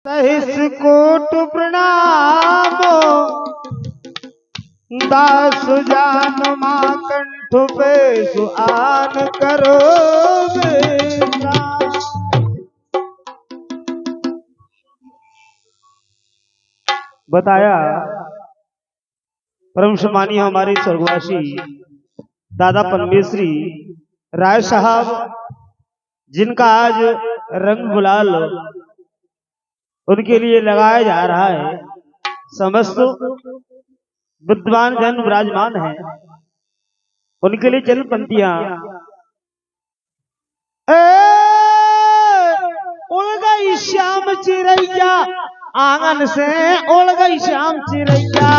सहिस coat प्रणामो दास जान मां कंठ पे सुआन करो बताया परम सम्मानीय हमारे स्वर्गवासी दादा परमेश्वरी राय साहब जिनका आज रंग गुलाल उनके लिए लगाया जा रहा है। समस्त विद्वान जन विराजमान है, उनके लिए चल पंक्तियां। उड़ गई श्याम चिरैया आंगन से, उड़ गई श्याम चिरैया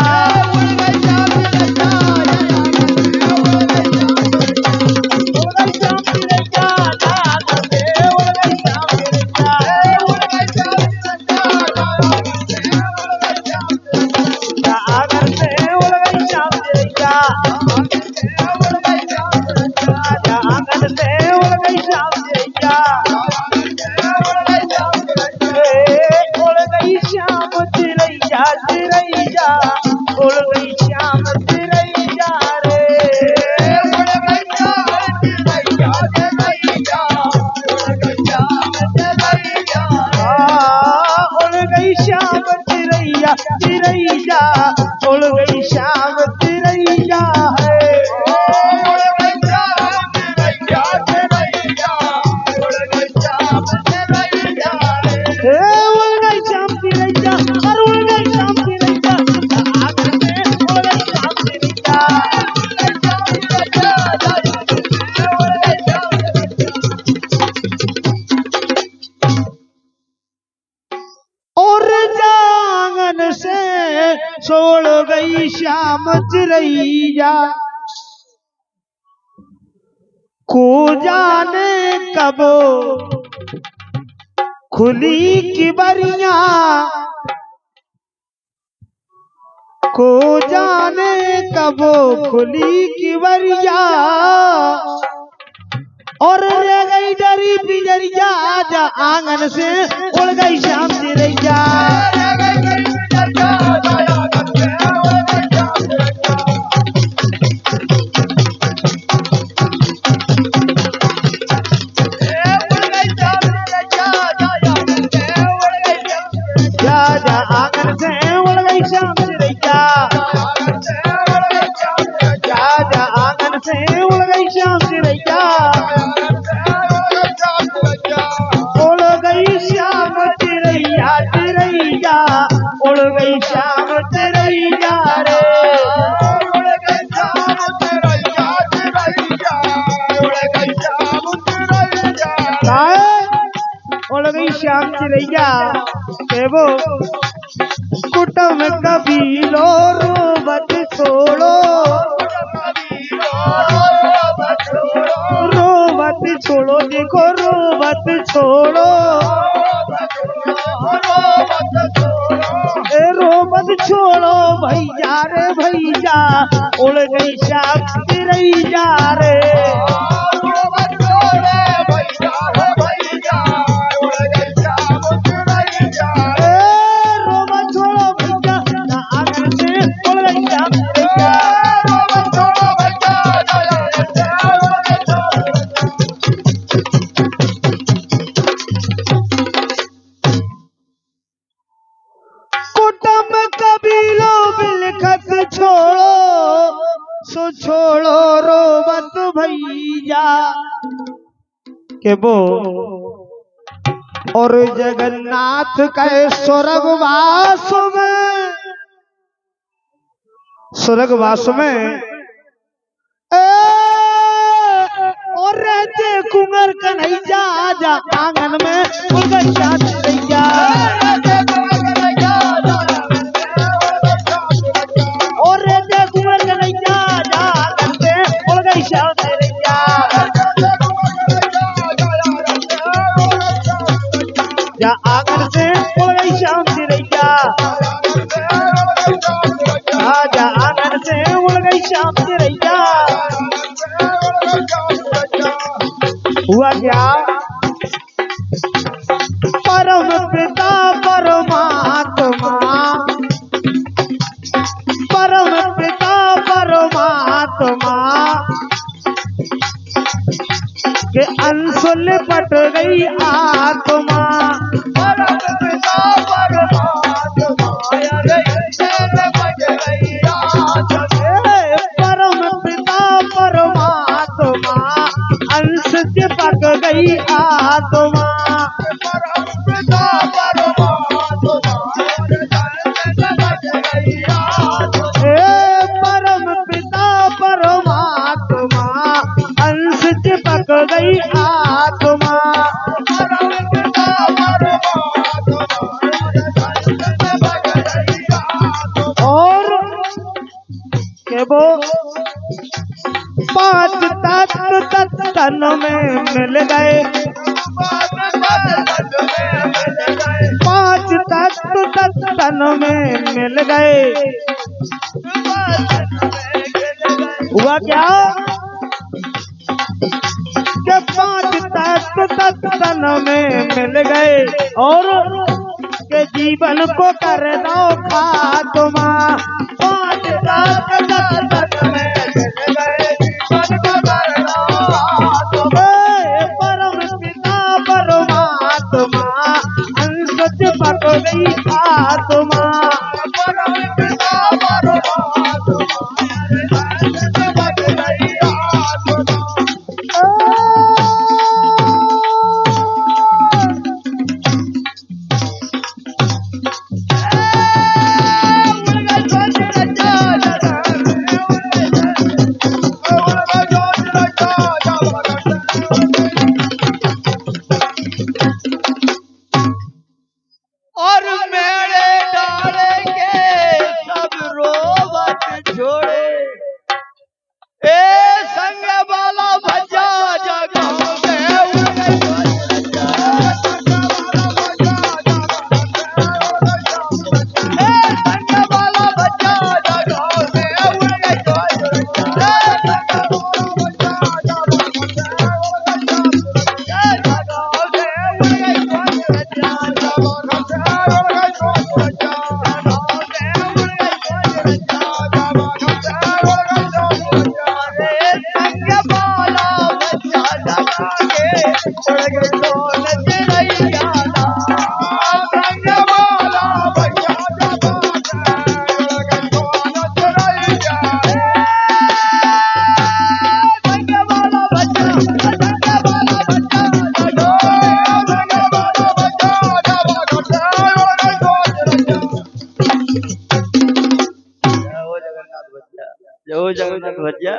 छोड़ गई श्याम चिरैया को जाने कब खुली की बरिया, को जाने कब खुली की बरिया और रह गई डरी पिजरिया जा आंगन से उड़ गई श्याम चिरैया। श्याम चिरैया वो कुटुम कबीलो रोबत छोड़ो, रोबत छोड़ो देखो रोबत छोड़ो, रोबत छोड़ो भैया रे भैया उड़ गई श्याम चिरैया रे। छोड़ो रोबत भैया के वो और जगन्नाथ के स्वर्गवास में और रहते कुंवर कन्हैया जा आंगन में उड़ गई श्याम चिरैया और रहते कुंवर कन्हैया जा आंगन में उड़ गई श्याम चिरैया। जा आंगन से उड़ गई श्याम चिरैया, जा आंगन से उड़ गई श्याम चिरैया। हुआ क्या परम पिता परम के वो 5 तत्व तन में मिल गए। 5 तत्व तन में मिल गए। हुआ क्या कि 5 तत्व तन में मिल गए और के जीवन को कर दो खात्मा। 5 तत्व तन में मिल गए, जीवन को कर दो खात्मा। परम पिता परमात्मा अंश चिपक गई आत्मा। परम पिता परमात्मा अंश चिपक गई आत्मा। और मेरे डालेंगे सब रोवत छोड़े। ए संग वाला भज्जा जगाओ जय हो जगन्नाथ बच्चा।